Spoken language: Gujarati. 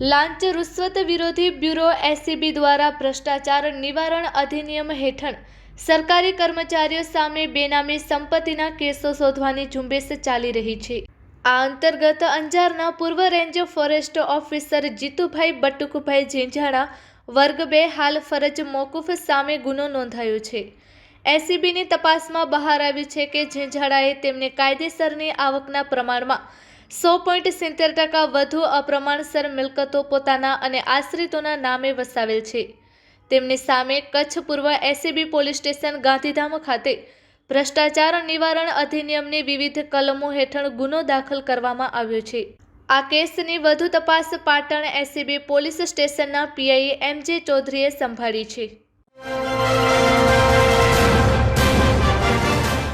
લાંચ રૂશ્વત વિરોધી બ્યુરો એસીબી દ્વારા ભ્રષ્ટાચાર નિવારણ અધિનિયમ હેઠળ સરકારી કર્મચારીઓ સામે બેનામી સંપત્તિના કેસો શોધવાની ઝુંબેશ ચાલી રહી છે। આ અંતર્ગત અંજારના પૂર્વ range forest officer Jitubhai Batukbhai Jhinjhana વર્ગ 2 હાલ ફરજ મોકૂફ સામે ગુનો નોંધાયો છે। એસીબીની તપાસમાં બહાર આવ્યું છે કે ઝીંઝાણાએ તેમને કાયદેસરની આવકના પ્રમાણમાં 100.70% વધુ અપ્રમાણસર મિલકતો પોતાના અને આશ્રિતોના નામે વસાવેલ છે। તેમની સામે કચ્છ પૂર્વ એસીબી પોલીસ સ્ટેશન ગાંધીધામ ખાતે ભ્રષ્ટાચાર નિવારણ અધિનિયમની વિવિધ કલમો હેઠળ ગુનો દાખલ કરવામાં આવ્યો છે। આ કેસની વધુ તપાસ પાટણ એસીબી પોલીસ સ્ટેશનના પીઆઈ એમજે ચૌધરીએ સંભાળી છે।